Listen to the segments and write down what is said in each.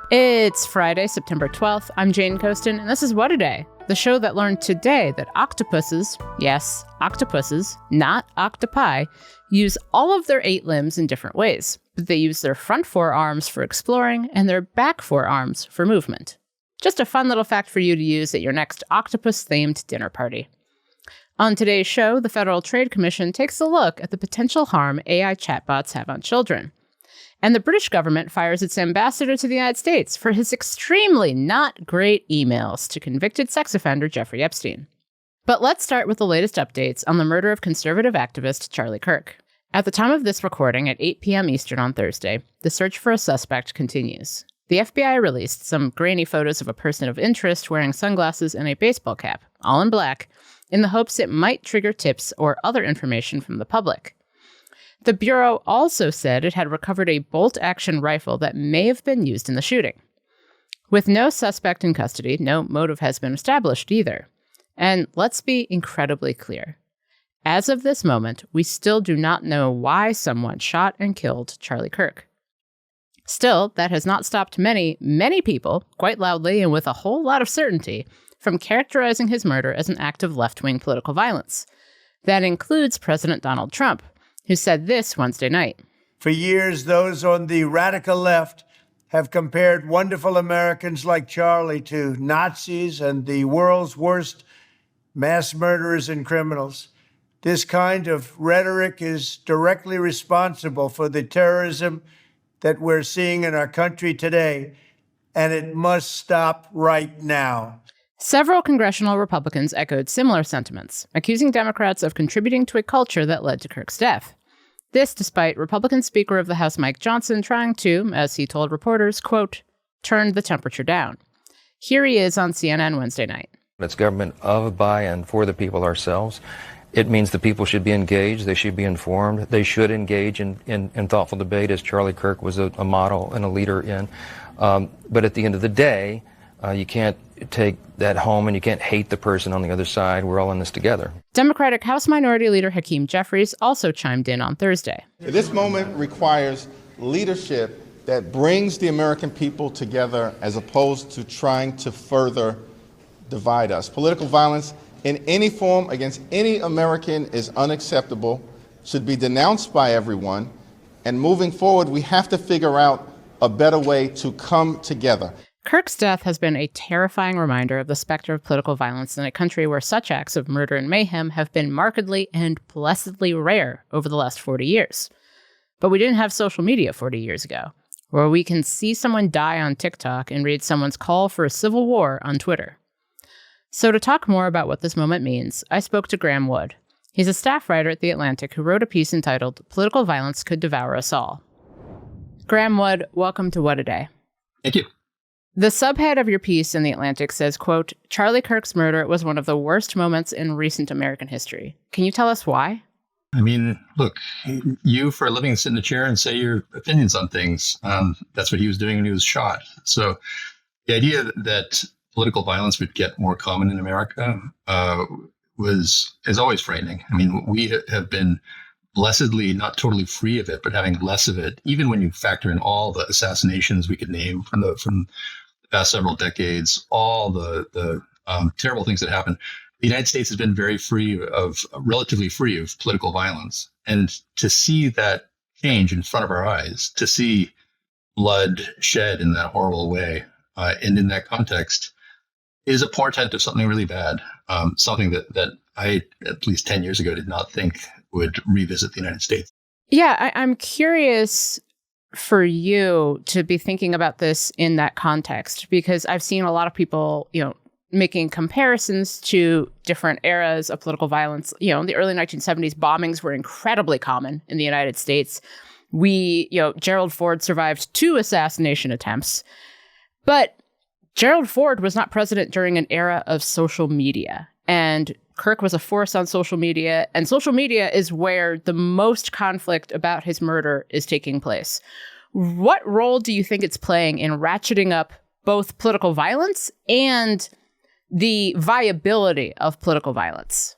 It's Friday, September 12th. I'm Jane Coaston, and this is What a Day, the show that learned today that octopuses, yes, octopuses, not octopi, use all of their 8 limbs in different ways, but they use their front 4 arms for exploring and their back 4 arms for movement. Just a fun little fact for you to use at your next octopus-themed dinner party. On today's show, the Federal Trade Commission takes a look at the potential harm AI chatbots have on children. And the British government fires its ambassador to the United States for his extremely not great emails to convicted sex offender Jeffrey Epstein. But let's start with the latest updates on the murder of conservative activist Charlie Kirk. At the time of this recording at 8 p.m. Eastern on Thursday, the search for a suspect continues. The FBI released some grainy photos of a person of interest wearing sunglasses and a baseball cap, all in black, in the hopes it might trigger tips or other information from the public. The Bureau also said it had recovered a bolt-action rifle that may have been used in the shooting. With no suspect in custody, no motive has been established either. And let's be incredibly clear. As of this moment, we still do not know why someone shot and killed Charlie Kirk. Still, that has not stopped many, many people, quite loudly and with a whole lot of certainty, from characterizing his murder as an act of left-wing political violence. That includes President Donald Trump, who said this Wednesday night. For years, those on the radical left have compared wonderful Americans like Charlie to Nazis and the world's worst mass murderers and criminals. This kind of rhetoric is directly responsible for the terrorism that we're seeing in our country today, and it must stop right now. Several congressional Republicans echoed similar sentiments, accusing Democrats of contributing to a culture that led to Kirk's death. This despite Republican Speaker of the House Mike Johnson trying to, as he told reporters, quote, turn the temperature down. Here he is on CNN Wednesday night. It's government of, by, and for the people ourselves. It means the people should be engaged. They should be informed. They should engage in thoughtful debate, as Charlie Kirk was a model and a leader in. But at the end of the day, you can't take that home and you can't hate the person on the other side. We're all in this together. Democratic House Minority Leader Hakeem Jeffries also chimed in on Thursday. This moment requires leadership that brings the American people together as opposed to trying to further divide us. Political violence in any form against any American is unacceptable, should be denounced by everyone, and moving forward, we have to figure out a better way to come together. Kirk's death has been a terrifying reminder of the specter of political violence in a country where such acts of murder and mayhem have been markedly and blessedly rare over the last 40 years. But we didn't have social media 40 years ago, where we can see someone die on TikTok and read someone's call for a civil war on Twitter. So to talk more about what this moment means, I spoke to Graeme Wood. He's a staff writer at The Atlantic who wrote a piece entitled Political Violence Could Devour Us All. Graeme Wood, welcome to What a Day. Thank you. The subhead of your piece in The Atlantic says, quote, Charlie Kirk's murder was one of the worst moments in recent American history. Can you tell us why? I mean, look, you for a living sit in a chair and say your opinions on things. That's what he was doing when he was shot. So the idea that political violence would get more common in America is always frightening. I mean, we have been blessedly not totally free of it, but having less of it, even when you factor in all the assassinations we could name from the past several decades, all the terrible things that happened. The United States has been relatively free of political violence. And to see that change in front of our eyes, to see blood shed in that horrible way, and in that context, is a portent of something really bad, something that I, at least 10 years ago, did not think would revisit the United States. Yeah, I'm curious for you to be thinking about this in that context, because I've seen a lot of people, making comparisons to different eras of political violence. In the early 1970s, bombings were incredibly common in the United States. Gerald Ford survived 2 assassination attempts, but Gerald Ford was not president during an era of social media, and Kirk was a force on social media, and social media is where the most conflict about his murder is taking place. What role do you think it's playing in ratcheting up both political violence and the viability of political violence?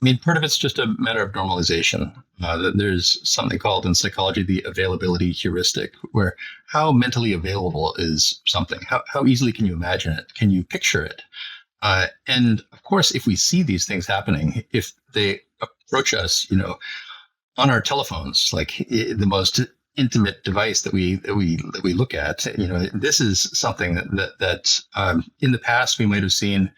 I mean, part of it's just a matter of normalization. There's something called in psychology the availability heuristic, where how mentally available is something? How easily can you imagine it? Can you picture it? And of course, if we see these things happening, if they approach us, on our telephones, like the most intimate device that we look at, this is something that in the past we might have seen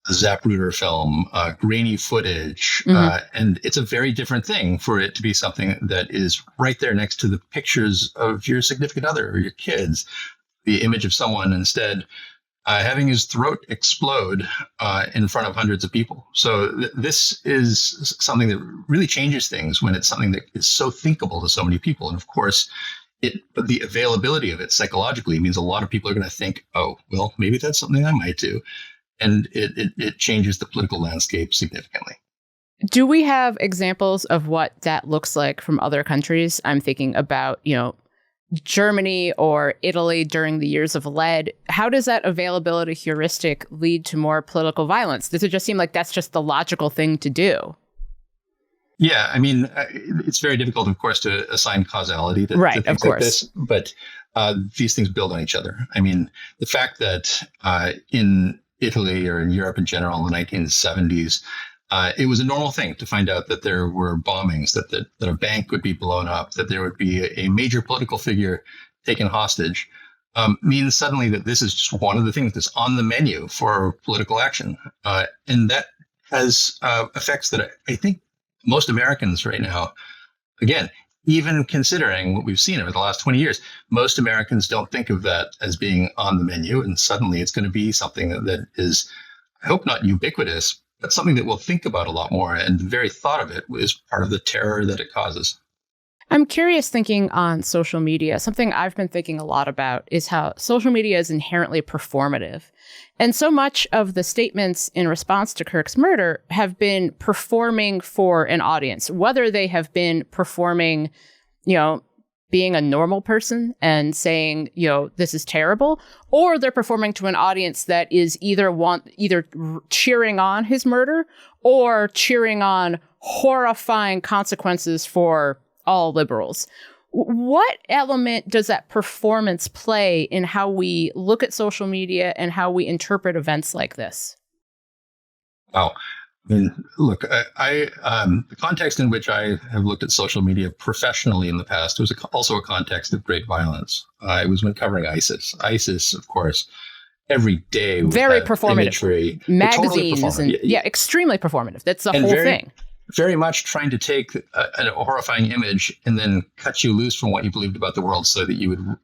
a Zapruder film, grainy footage, and it's a very different thing for it to be something that is right there next to the pictures of your significant other or your kids, the image of someone instead having his throat explode in front of hundreds of people. So this is something that really changes things when it's something that is so thinkable to so many people. And of course, the availability of it psychologically means a lot of people are going to think, oh, well, maybe that's something I might do. And it changes the political landscape significantly. Do we have examples of what that looks like from other countries? I'm thinking about, Germany or Italy during the years of lead. How does that availability heuristic lead to more political violence? Does it just seem like that's just the logical thing to do? Yeah, I mean, it's very difficult, of course, to assign causality to things like this, but these things build on each other. I mean, the fact that in Italy or in Europe in general in the 1970s, it was a normal thing to find out that there were bombings, that a bank would be blown up, that there would be a major political figure taken hostage, means suddenly that this is just one of the things that's on the menu for political action. And that has effects that I think most Americans right now, again, even considering what we've seen over the last 20 years, most Americans don't think of that as being on the menu. And suddenly it's going to be something that is, I hope not ubiquitous, but something that we'll think about a lot more. And the very thought of it is part of the terror that it causes. I'm curious, thinking on social media, something I've been thinking a lot about is how social media is inherently performative. And so much of the statements in response to Kirk's murder have been performing for an audience, whether they have been performing, being a normal person and saying, this is terrible, or they're performing to an audience that is either cheering on his murder or cheering on horrifying consequences for all liberals. What element does that performance play in how we look at social media and how we interpret events like this? Wow. I mean, look, the context in which I have looked at social media professionally in the past was also a context of great violence. It was when covering ISIS. ISIS, of course, every day very performative imagery, magazines totally and extremely performative. That's the whole thing. Very much trying to take a horrifying image and then cut you loose from what you believed about the world, so that you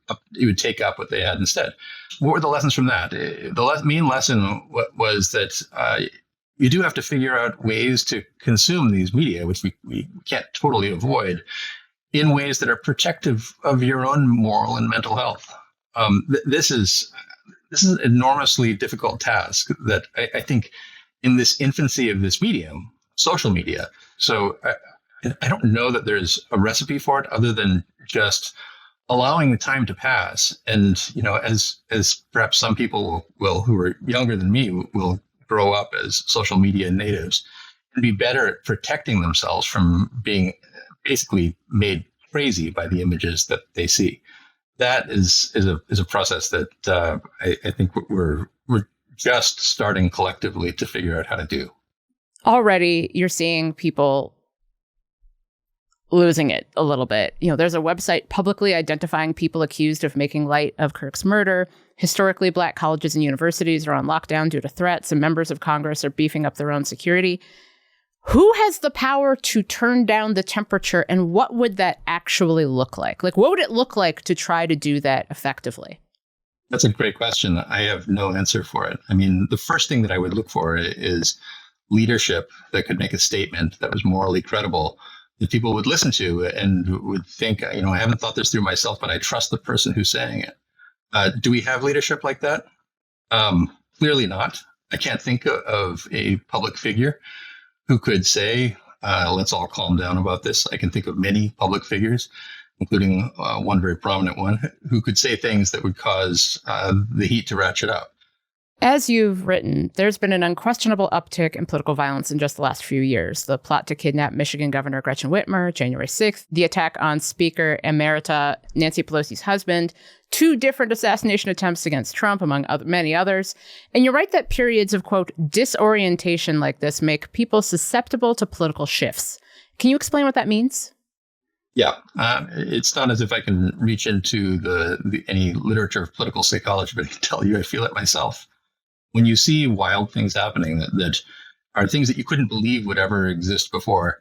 would take up what they had instead. What were the lessons from that? The main lesson was that you do have to figure out ways to consume these media, which we can't totally avoid, in ways that are protective of your own moral and mental health. This is an enormously difficult task that I think in this infancy of this medium, social media. So I don't know that there's a recipe for it other than just allowing the time to pass. And, as perhaps some people will who are younger than me will grow up as social media natives and be better at protecting themselves from being basically made crazy by the images that they see. That is a process that I think we're just starting collectively to figure out how to do. Already, you're seeing people losing it a little bit. There's a website publicly identifying people accused of making light of Kirk's murder. Historically, Black colleges and universities are on lockdown due to threats, and members of Congress are beefing up their own security. Who has the power to turn down the temperature, and what would that actually look like? What would it look like to try to do that effectively? That's a great question. I have no answer for it. I mean, the first thing that I would look for is leadership that could make a statement that was morally credible, that people would listen to and would think, I haven't thought this through myself, but I trust the person who's saying it. Do we have leadership like that? Clearly not. I can't think of a public figure who could say, let's all calm down about this. I can think of many public figures, including one very prominent one, who could say things that would cause the heat to ratchet up. As you've written, there's been an unquestionable uptick in political violence in just the last few years. The plot to kidnap Michigan Governor Gretchen Whitmer, January 6th, the attack on Speaker Emerita Nancy Pelosi's husband, 2 different assassination attempts against Trump, among many others. And you write that periods of, quote, disorientation like this make people susceptible to political shifts. Can you explain what that means? Yeah, it's not as if I can reach into any literature of political psychology, but I can tell you I feel it myself. When you see wild things happening that are things that you couldn't believe would ever exist before,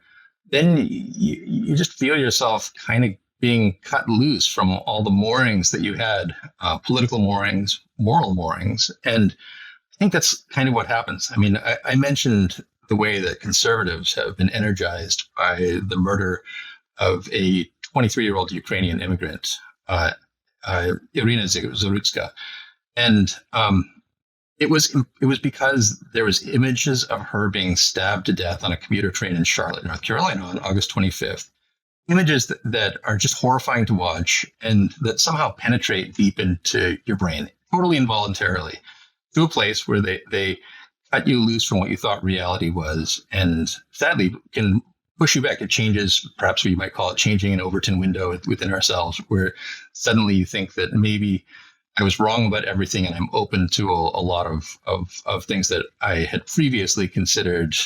then you just feel yourself kind of being cut loose from all the moorings that you had, political moorings, moral moorings. And I think that's kind of what happens. I mean, I mentioned the way that conservatives have been energized by the murder of a 23-year-old Ukrainian immigrant, Irina Zarutska. And it was because there was images of her being stabbed to death on a commuter train in Charlotte, North Carolina on August 25th. Images that are just horrifying to watch and that somehow penetrate deep into your brain, totally involuntarily, to a place where they cut you loose from what you thought reality was, and sadly can push you back. It changes, perhaps you might call it changing an Overton window within ourselves, where suddenly you think that maybe I was wrong about everything, and I'm open to a lot of things that I had previously considered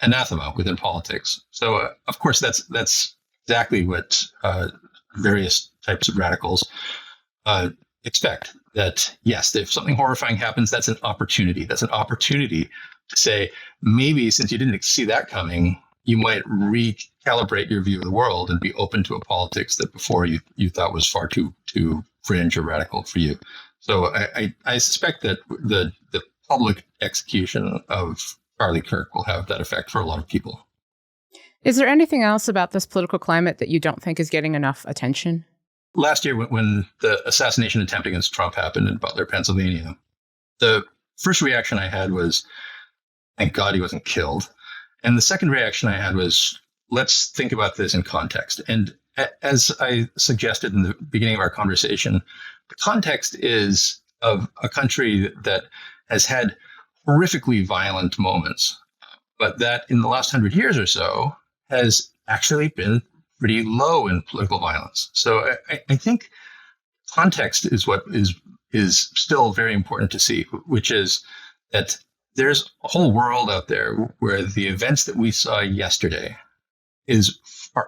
anathema within politics. So, of course, that's exactly what various types of radicals expect. That, yes, if something horrifying happens, that's an opportunity. That's an opportunity to say, maybe since you didn't see that coming, you might recalibrate your view of the world and be open to a politics that before you thought was far too fringe or radical for you. So I suspect that the public execution of Charlie Kirk will have that effect for a lot of people. Is there anything else about this political climate that you don't think is getting enough attention? Last year, when the assassination attempt against Trump happened in Butler, Pennsylvania, the first reaction I had was, thank God he wasn't killed. And the second reaction I had was, let's think about this in context. And as I suggested in the beginning of our conversation, the context is of a country that has had horrifically violent moments, but that in the last 100 years or so has actually been pretty low in political violence. So I think context is what is still very important to see, which is that there's a whole world out there where the events that we saw yesterday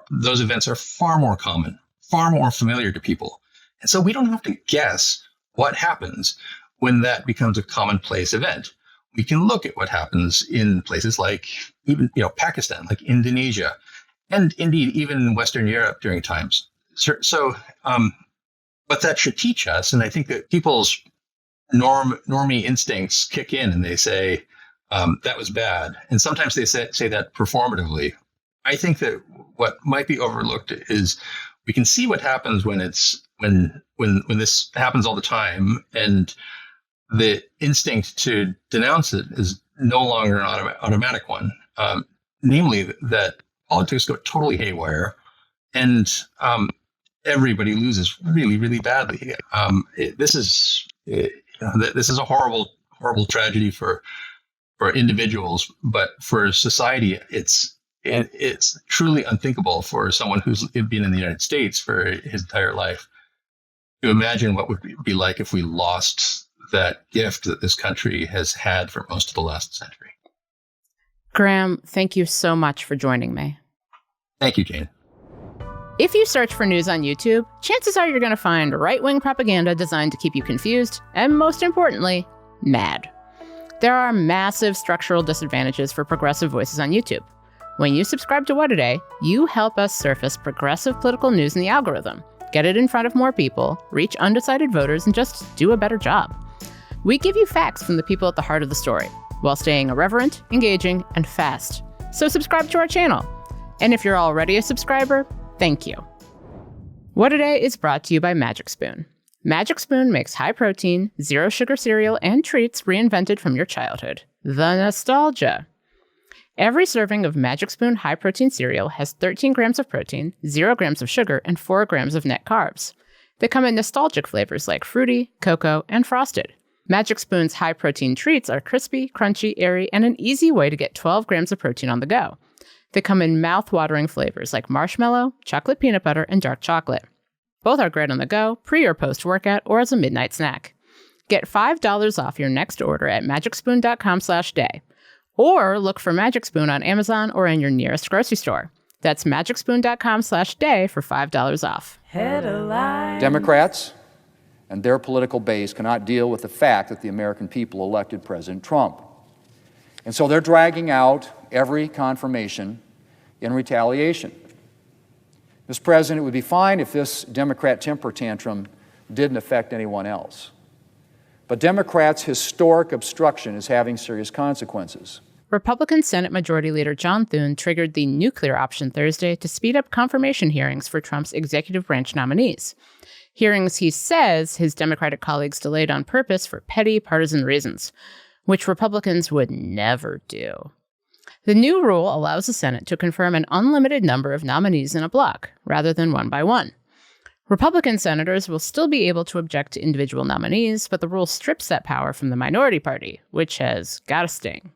those events are far more common, far more familiar to people. And so we don't have to guess what happens when that becomes a commonplace event. We can look at what happens in places like even, Pakistan, like Indonesia, and indeed even in Western Europe during times. So what that should teach us, and I think that people's normie instincts kick in and they say, that was bad. And sometimes they say that performatively. I think that what might be overlooked is we can see what happens when this happens all the time, and the instinct to denounce it is no longer an automatic one. Namely, that politics go totally haywire, and everybody loses really, really badly. This is a horrible, horrible tragedy for individuals, but for society, it's truly unthinkable for someone who's been in the United States for his entire life to imagine what would be like if we lost that gift that this country has had for most of the last century. Graeme, thank you so much for joining me. Thank you, Jane. If you search for news on YouTube, chances are you're going to find right-wing propaganda designed to keep you confused and, most importantly, mad. There are massive structural disadvantages for progressive voices on YouTube. When you subscribe to What A Day, you help us surface progressive political news in the algorithm, get it in front of more people, reach undecided voters, and just do a better job. We give you facts from the people at the heart of the story, while staying irreverent, engaging, and fast. So subscribe to our channel. And if you're already a subscriber, thank you. What A Day is brought to you by Magic Spoon. Magic Spoon makes high-protein, zero-sugar cereal and treats reinvented from your childhood. The nostalgia. Every serving of Magic Spoon high-protein cereal has 13 grams of protein, 0 grams of sugar, and 4 grams of net carbs. They come in nostalgic flavors like fruity, cocoa, and frosted. Magic Spoon's high-protein treats are crispy, crunchy, airy, and an easy way to get 12 grams of protein on the go. They come in mouth-watering flavors like marshmallow, chocolate peanut butter, and dark chocolate. Both are great on the go, pre or post-workout, or as a midnight snack. Get $5 off your next order at magicspoon.com/day. Or look for Magic Spoon on Amazon or in your nearest grocery store. That's magicspoon.com/day for $5 off. Headline. Democrats and their political base cannot deal with the fact that the American people elected President Trump. And so they're dragging out every confirmation in retaliation. Mr. President, it would be fine if this Democrat temper tantrum didn't affect anyone else. But Democrats' historic obstruction is having serious consequences. Republican Senate Majority Leader John Thune triggered the nuclear option Thursday to speed up confirmation hearings for Trump's executive branch nominees. Hearings he says his Democratic colleagues delayed on purpose for petty partisan reasons, which Republicans would never do. The new rule allows the Senate to confirm an unlimited number of nominees in a block, rather than one by one. Republican senators will still be able to object to individual nominees, but the rule strips that power from the minority party, which has got a sting.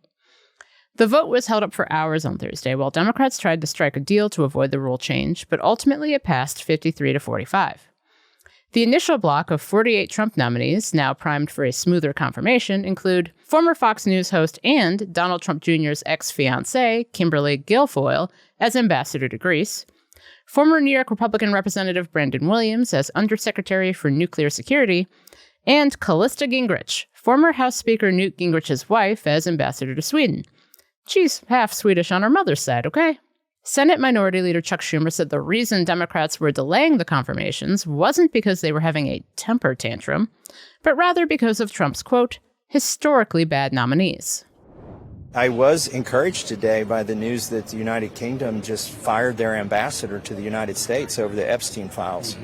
The vote was held up for hours on Thursday while Democrats tried to strike a deal to avoid the rule change, but ultimately it passed 53-45. The initial block of 48 Trump nominees, now primed for a smoother confirmation, include former Fox News host and Donald Trump Jr.'s ex-fiancée, Kimberly Guilfoyle, as ambassador to Greece, former New York Republican Representative Brandon Williams as Undersecretary for Nuclear Security, and Callista Gingrich, former House Speaker Newt Gingrich's wife, as ambassador to Sweden. She's half Swedish on her mother's side, okay? Senate Minority Leader Chuck Schumer said the reason Democrats were delaying the confirmations wasn't because they were having a temper tantrum, but rather because of Trump's, quote, historically bad nominees. I was encouraged today by the news that the United Kingdom just fired their ambassador to the United States over the Epstein files.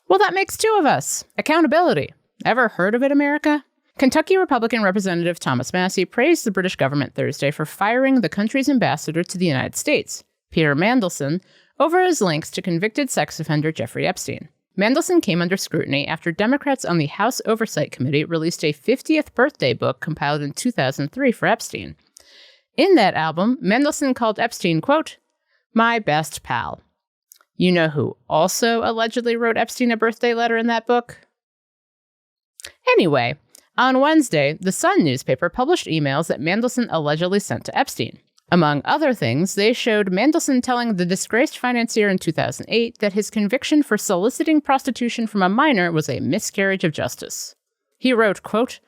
Well, that makes two of us. Accountability. Ever heard of it, America? Kentucky Republican Representative Thomas Massie praised the British government Thursday for firing the country's ambassador to the United States, Peter Mandelson, over his links to convicted sex offender Jeffrey Epstein. Mandelson came under scrutiny after Democrats on the House Oversight Committee released a 50th birthday book compiled in 2003 for Epstein. In that album, Mandelson called Epstein, quote, my best pal. You know who also allegedly wrote Epstein a birthday letter in that book? Anyway, on Wednesday, the Sun newspaper published emails that Mandelson allegedly sent to Epstein. Among other things, they showed Mandelson telling the disgraced financier in 2008 that his conviction for soliciting prostitution from a minor was a miscarriage of justice. He wrote, quote,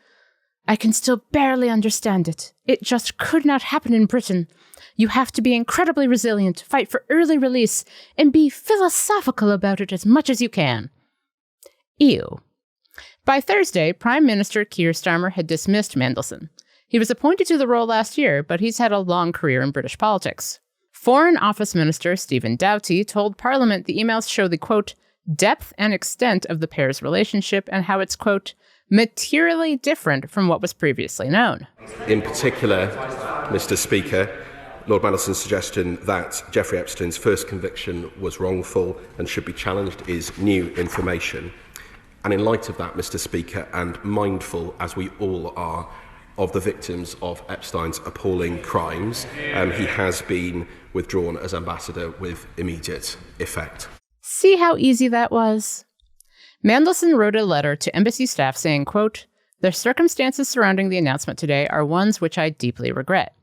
I can still barely understand it. It just could not happen in Britain. You have to be incredibly resilient, fight for early release, and be philosophical about it as much as you can. Ew. By Thursday, Prime Minister Keir Starmer had dismissed Mandelson. He was appointed to the role last year, but he's had a long career in British politics. Foreign Office Minister Stephen Doughty told Parliament the emails show the, quote, depth and extent of the pair's relationship and how it's, quote, materially different from what was previously known. In particular, Mr. Speaker, Lord Mandelson's suggestion that Jeffrey Epstein's first conviction was wrongful and should be challenged is new information. And in light of that, Mr. Speaker, and mindful, as we all are, of the victims of Epstein's appalling crimes, he has been withdrawn as ambassador with immediate effect. See how easy that was? Mandelson wrote a letter to embassy staff saying, quote, the circumstances surrounding the announcement today are ones which I deeply regret.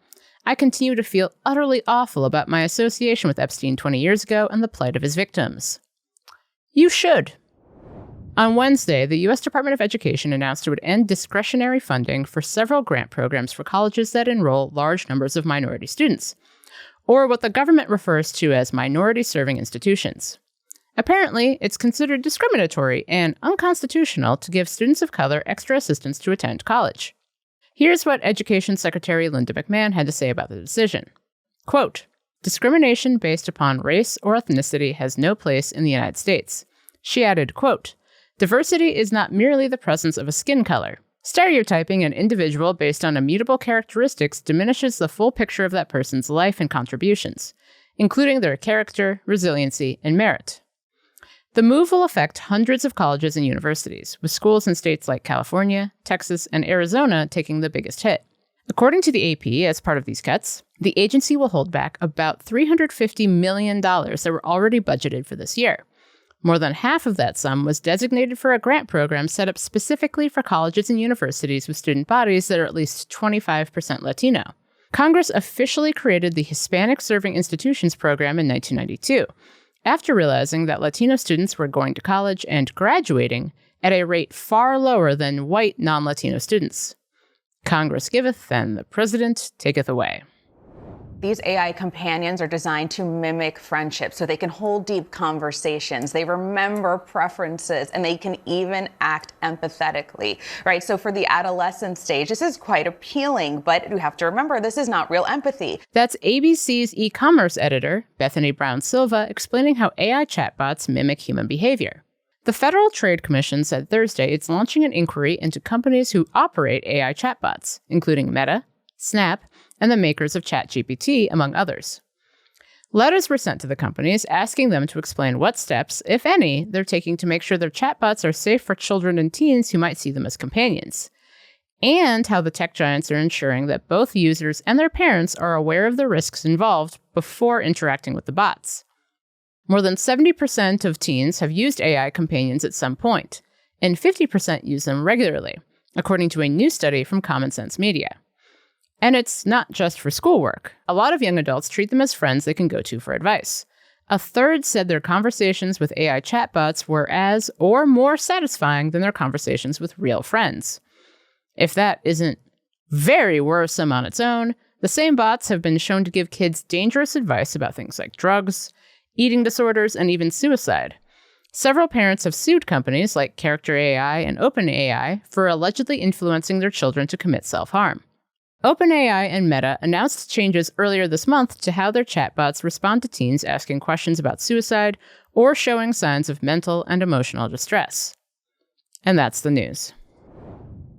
I continue to feel utterly awful about my association with Epstein 20 years ago and the plight of his victims. You should. On Wednesday, the U.S. Department of Education announced it would end discretionary funding for several grant programs for colleges that enroll large numbers of minority students, or what the government refers to as minority-serving institutions. Apparently, it's considered discriminatory and unconstitutional to give students of color extra assistance to attend college. Here's what Education Secretary Linda McMahon had to say about the decision. Quote, discrimination based upon race or ethnicity has no place in the United States. She added, quote, diversity is not merely the presence of a skin color. Stereotyping an individual based on immutable characteristics diminishes the full picture of that person's life and contributions, including their character, resiliency, and merit. The move will affect hundreds of colleges and universities, with schools in states like California, Texas, and Arizona taking the biggest hit. According to the AP, as part of these cuts, the agency will hold back about $350 million that were already budgeted for this year. More than half of that sum was designated for a grant program set up specifically for colleges and universities with student bodies that are at least 25% Latino. Congress officially created the Hispanic Serving Institutions Program in 1992, after realizing that Latino students were going to college and graduating at a rate far lower than white non-Latino students. Congress giveth, and the president taketh away. These AI companions are designed to mimic friendship so they can hold deep conversations. They remember preferences and they can even act empathetically, right? So for the adolescent stage, this is quite appealing, but you have to remember this is not real empathy. That's ABC's e-commerce editor, Bethany Brown Silva, explaining how AI chatbots mimic human behavior. The Federal Trade Commission said Thursday it's launching an inquiry into companies who operate AI chatbots, including Meta, Snap, and the makers of ChatGPT, among others. Letters were sent to the companies asking them to explain what steps, if any, they're taking to make sure their chatbots are safe for children and teens who might see them as companions, and how the tech giants are ensuring that both users and their parents are aware of the risks involved before interacting with the bots. More than 70% of teens have used AI companions at some point, and 50% use them regularly, according to a new study from Common Sense Media. And it's not just for schoolwork. A lot of young adults treat them as friends they can go to for advice. A third said their conversations with AI chatbots were as or more satisfying than their conversations with real friends. If that isn't very worrisome on its own, the same bots have been shown to give kids dangerous advice about things like drugs, eating disorders, and even suicide. Several parents have sued companies like Character AI and OpenAI for allegedly influencing their children to commit self-harm. OpenAI and Meta announced changes earlier this month to how their chatbots respond to teens asking questions about suicide or showing signs of mental and emotional distress. And that's the news.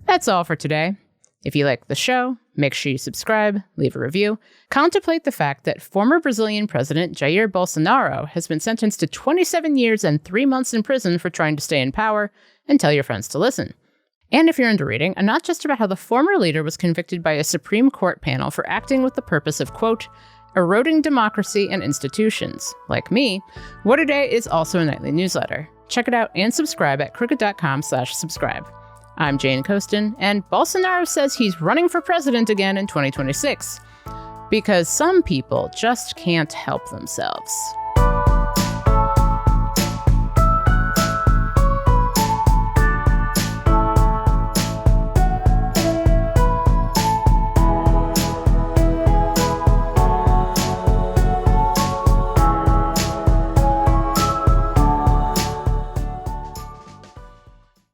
That's all for today. If you like the show, make sure you subscribe, leave a review. Contemplate the fact that former Brazilian President Jair Bolsonaro has been sentenced to 27 years and 3 months in prison for trying to stay in power, and tell your friends to listen. And if you're into reading, a not just about how the former leader was convicted by a Supreme Court panel for acting with the purpose of, quote, eroding democracy and institutions. Like me, What A Day is also a nightly newsletter. Check it out and subscribe at crooked.com/subscribe. I'm Jane Coaston, and Bolsonaro says he's running for president again in 2026. Because some people just can't help themselves.